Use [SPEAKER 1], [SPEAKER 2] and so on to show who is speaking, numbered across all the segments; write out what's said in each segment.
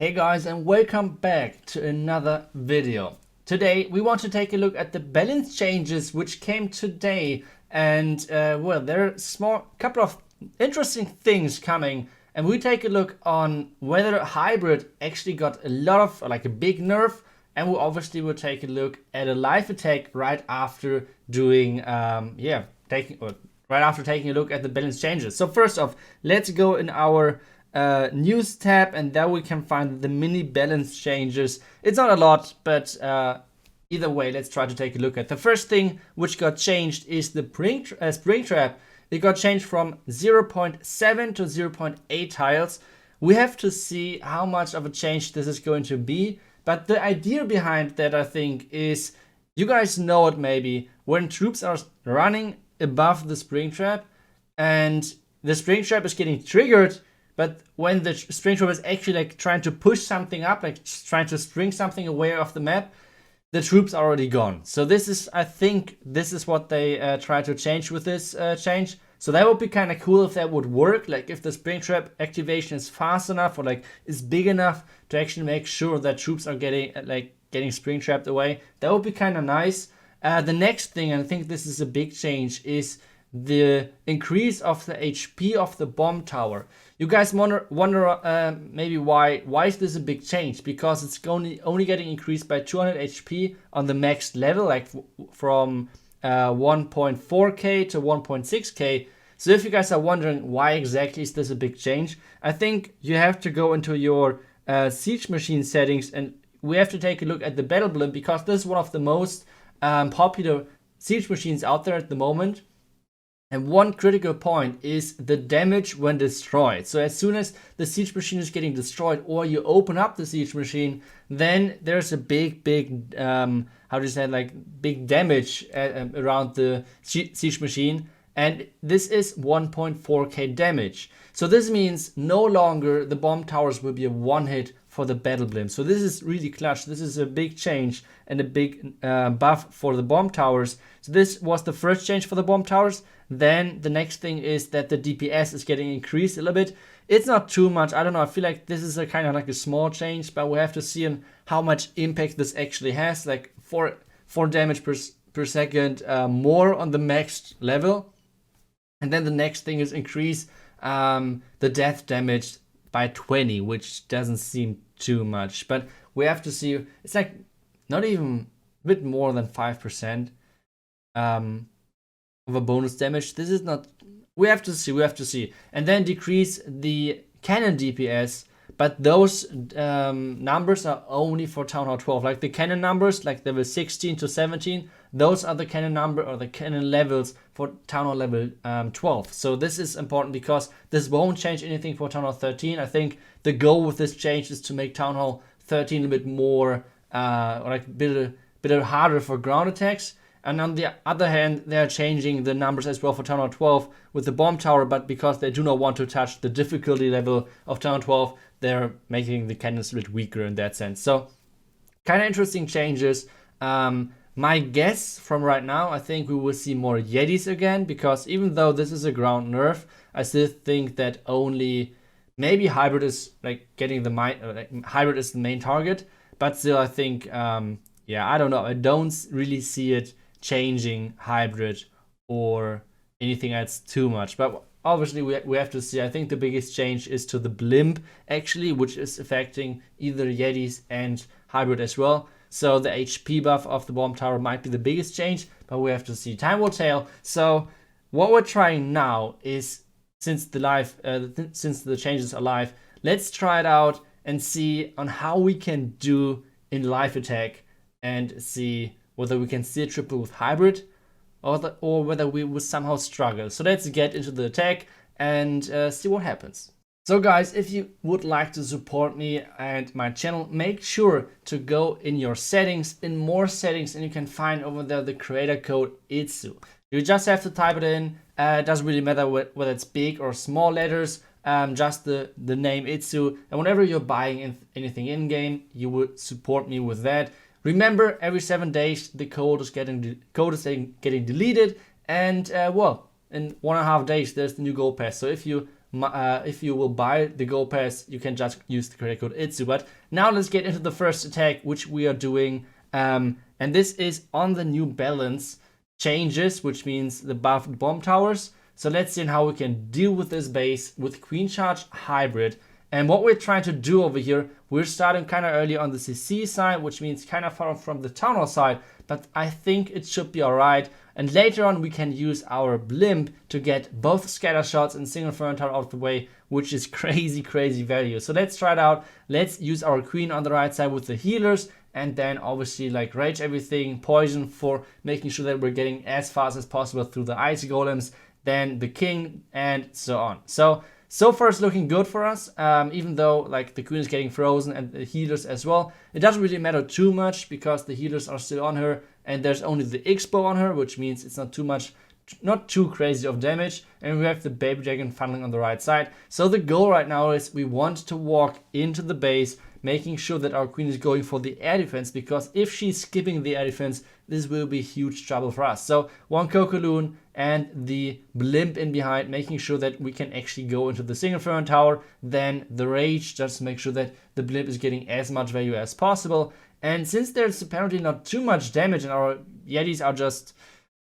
[SPEAKER 1] Hey guys, and welcome back to another video. Today we want to take a look at the balance changes which came today, and well, there are a couple of interesting things coming, and we take a look on whether hybrid actually got a lot of a big nerf, and we obviously will take a look at a live attack right after doing right after taking a look at the balance changes. So first off, let's go in our news tab, and there we can find the mini balance changes. It's not a lot, but either way, let's try to take a look at the first thing which got changed is the spring trap. It got changed from 0.7 to 0.8 tiles. We have to see how much of a change this is going to be, but the idea behind that, I think, is you guys know it maybe when troops are running above the spring trap and the spring trap is getting triggered. But when the spring trap is actually trying to push something up, trying to spring something away off the map, the troops are already gone. So I think this is what they try to change with this change. So that would be kind of cool if that would work. Like if the spring trap activation is fast enough or is big enough to actually make sure that troops are getting spring trapped away. That would be kind of nice. The next thing, and I think this is a big change, is the increase of the HP of the bomb tower. You guys wonder maybe why is this a big change? Because it's only getting increased by 200 HP on the max level, from 1.4k to 1.6k. So if you guys are wondering why exactly is this a big change, I think you have to go into your siege machine settings, and we have to take a look at the battle blimp, because this is one of the most popular siege machines out there at the moment. And one critical point is the damage when destroyed. So as soon as the siege machine is getting destroyed, or you open up the siege machine, then there's a big big damage around the siege machine, and this is 1.4k damage. So this means no longer the bomb towers will be a one hit for the battle blimp. So this is really clutch. This is a big change and a big buff for the bomb towers. So this was the first change for the bomb towers. Then the next thing is that the DPS is getting increased a little bit. It's not too much. I don't know. I feel like this is a kind of a small change, but we have to see how much impact this actually has. Like 4 damage per second more on the max level. And then the next thing is increase the death damage by 20, which doesn't seem too much. But we have to see. It's not even a bit more than 5%. Of a bonus damage. This is not. We have to see. And then decrease the cannon DPS, but those numbers are only for Town Hall 12. Like the cannon numbers, like level 16 to 17, those are the cannon number or the cannon levels for Town Hall level 12. So this is important because this won't change anything for Town Hall 13. I think the goal with this change is to make Town Hall 13 a bit more a bit harder for ground attacks. And on the other hand, they're changing the numbers as well for Town Hall 12 with the bomb tower, but because they do not want to touch the difficulty level of Town Hall 12, they're making the cannons a bit weaker in that sense. So, kind of interesting changes. My guess from right now, I think we will see more Yetis again, because even though this is a ground nerf, I still think that only maybe hybrid is getting hybrid is the main target, but still I think I don't know. I don't really see it changing hybrid or anything else too much, but obviously we have to see. I think the biggest change is to the blimp actually, which is affecting either Yetis and hybrid as well. So the HP buff of the bomb tower might be the biggest change, but we have to see. Time will tell. So what we're trying now is, since the changes are live, let's try it out and see on how we can do in live attack, and see whether we can still triple with hybrid or whether we will somehow struggle. So let's get into the attack and see what happens. So guys, if you would like to support me and my channel, make sure to go in your settings, in more settings, and you can find over there the creator code iTzu. You just have to type it in. It doesn't really matter whether it's big or small letters, just the name iTzu. And whenever you're buying anything in-game, you would support me with that. Remember, every 7 days the code is getting deleted, and in 1.5 days there's the new gold pass. So if you if you will buy the Go Pass, you can just use the credit code iTzu. But now let's get into the first attack, which we are doing. And this is on the new balance changes, which means the buffed bomb towers. So let's see how we can deal with this base with Queen Charge Hybrid. And what we're trying to do over here, we're starting kind of early on the CC side, which means kind of far from the Town Hall side, but I think it should be alright. And later on we can use our blimp to get both scatter shots and single front tower out of the way, which is crazy value. So let's try it out. Let's use our queen on the right side with the healers, and then obviously like rage everything, poison for making sure that we're getting as fast as possible through the ice golems, then the king, and so on. So far it's looking good for us, even though like the queen is getting frozen and the healers as well. It doesn't really matter too much because the healers are still on her and there's only the X-bow on her, which means it's not too much, not too crazy of damage. And we have the baby dragon funneling on the right side. So the goal right now is we want to walk into the base, making sure that our queen is going for the air defense, because if she's skipping the air defense, this will be huge trouble for us. So one Cocoon and the blimp in behind, making sure that we can actually go into the single front tower, then the rage, just to make sure that the blimp is getting as much value as possible. And since there's apparently not too much damage and our Yetis are just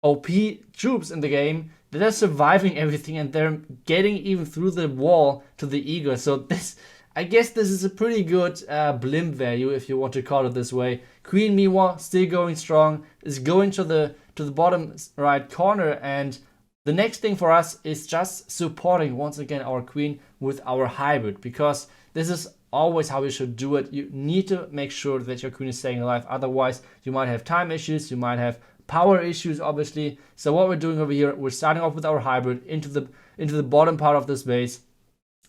[SPEAKER 1] OP troops in the game, they're surviving everything and they're getting even through the wall to the eagle. So this, I guess this is a pretty good blimp value, if you want to call it this way. Queen Miwa still going strong, is going to the bottom right corner, and the next thing for us is just supporting once again our queen with our hybrid, because this is always how you should do it. You need to make sure that your queen is staying alive, otherwise you might have time issues, you might have power issues obviously. So what we're doing over here, we're starting off with our hybrid into the bottom part of this base,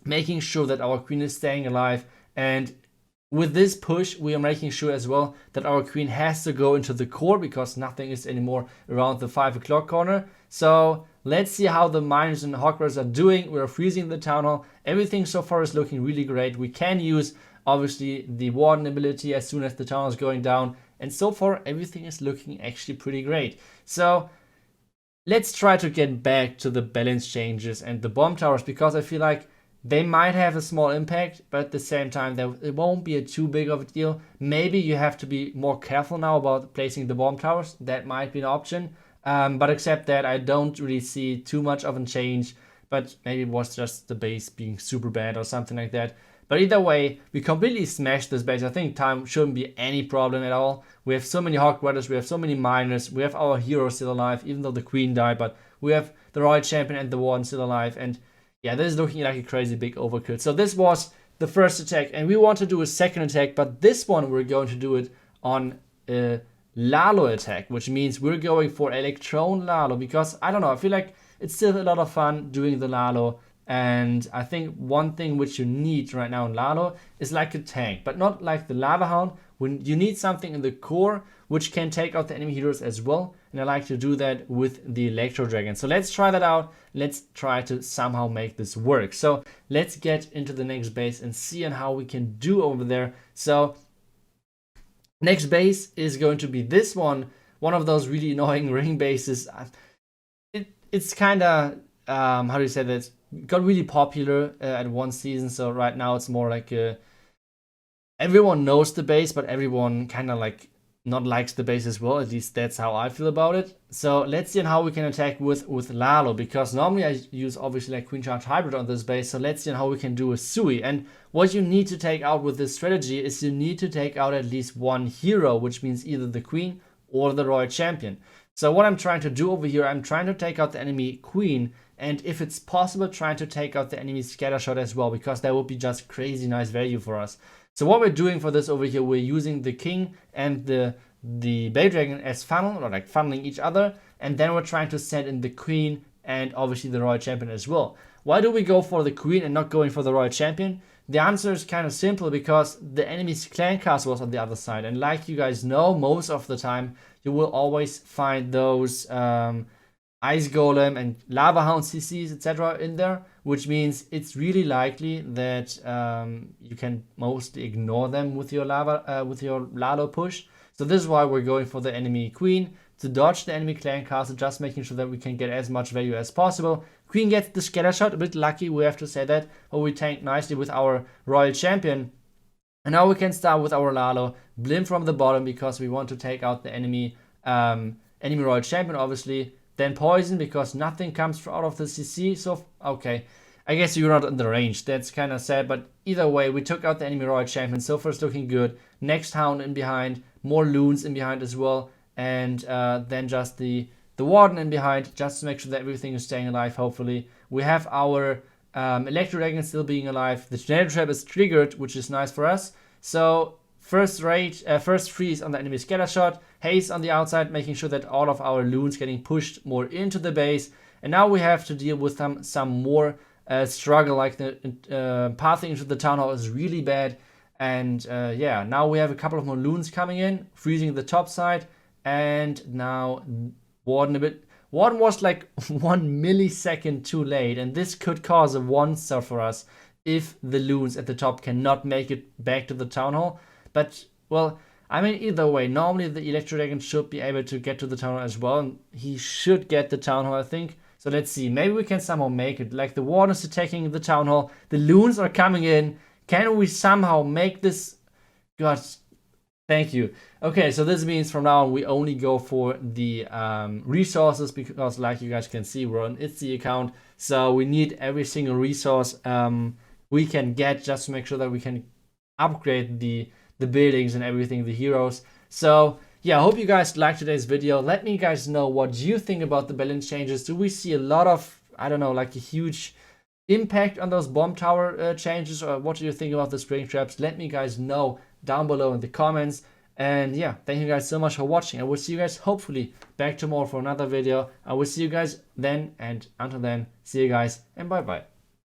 [SPEAKER 1] making sure that our queen is staying alive. And with this push, we are making sure as well that our queen has to go into the core, because nothing is anymore around the 5 o'clock corner. So let's see how the miners and Hogwarts are doing. We're freezing the town hall. Everything so far is looking really great. We can use obviously the warden ability as soon as the town is going down. And so far everything is looking actually pretty great. So let's try to get back to the balance changes and the bomb towers, because I feel like they might have a small impact, but at the same time, it won't be too big of a deal. Maybe you have to be more careful now about placing the bomb towers. That might be an option. But except that, I don't really see too much of a change. But maybe it was just the base being super bad or something like that. But either way, we completely smashed this base. I think time shouldn't be any problem at all. We have so many Hogwarts, we have so many miners, we have our hero still alive, even though the queen died. But we have the royal champion and the warden still alive. And yeah, this is looking like a crazy big overkill. So this was the first attack, and we want to do a second attack, but this one we're going to do it on a Lalo attack, which means we're going for Electron Lalo, because I don't know, I feel like it's still a lot of fun doing the Lalo. And I think one thing which you need right now in Lalo is like a tank, but not like the Lava Hound. When you need something in the core which can take out the enemy heroes as well, and I like to do that with the Electro Dragon. So let's try that out. Let's try to somehow make this work. So let's get into the next base and see on how we can do over there. So next base is going to be this one of those really annoying ring bases. It's kind of how do you say that? Got really popular at one season, so right now it's more like everyone knows the base, but everyone kind of like not likes the base as well. At least that's how I feel about it. So let's see how we can attack with Lalo, because normally I use obviously like Queen Charge Hybrid on this base. So let's see how we can do a Sui. And what you need to take out with this strategy is you need to take out at least one hero, which means either the queen or the royal champion. So what I'm trying to do over here, I'm trying to take out the enemy queen, and if it's possible, trying to take out the enemy scatter shot as well, because that would be just crazy nice value for us. So what we're doing for this over here, we're using the king and the Bay Dragon as funnel, or like funneling each other, and then we're trying to send in the queen and obviously the royal champion as well. Why do we go for the queen and not going for the royal champion? The answer is kind of simple, because the enemy's clan castle was on the other side, and like you guys know, most of the time you will always find those Ice Golem and Lava Hound CCs, etc. in there, which means it's really likely that you can mostly ignore them with your Lalo push. So this is why we're going for the enemy queen, to dodge the enemy clan castle, just making sure that we can get as much value as possible. Queen gets the scatter shot, a bit lucky, we have to say that, but we tanked nicely with our royal champion. And now we can start with our Lalo, blimp from the bottom because we want to take out the enemy royal champion, obviously. Then poison because nothing comes out of the CC. So, okay, I guess you're not in the range. That's kind of sad, but either way, we took out the enemy royal champion. So far it's looking good. Next hound in behind, more loons in behind as well, and then just the warden in behind, just to make sure that everything is staying alive, hopefully. We have our electro dragon still being alive. The tornado trap is triggered, which is nice for us. So first freeze on the enemy scatter shot, haste on the outside, making sure that all of our loons getting pushed more into the base. And now we have to deal with some more struggle, like the pathing into the town hall is really bad. And yeah, now we have a couple of more loons coming in, freezing the top side. And now Warden was like 1 millisecond too late, and this could cause a 1-star for us if the loons at the top cannot make it back to the town hall. But, well, I mean, either way, normally the electro dragon should be able to get to the town hall as well, and he should get the town hall, I think. So let's see, maybe we can somehow make it. Like, the warden is attacking the town hall, the loons are coming in. Can we somehow make this? God, thank you. Okay, so this means from now on we only go for the resources, because like you guys can see, we're on iTzu account, so we need every single resource we can get just to make sure that we can upgrade the buildings and everything, the heroes. So yeah, I hope you guys liked today's video. Let me guys know what you think about the balance changes. Do we see a lot of, I don't know, like a huge impact on those bomb tower changes, or what do you think about the spring traps? Let me guys know down below in the comments. And yeah, thank you guys so much for watching. I will see you guys hopefully back tomorrow for another video. I will see you guys then, and until then, see you guys and bye bye.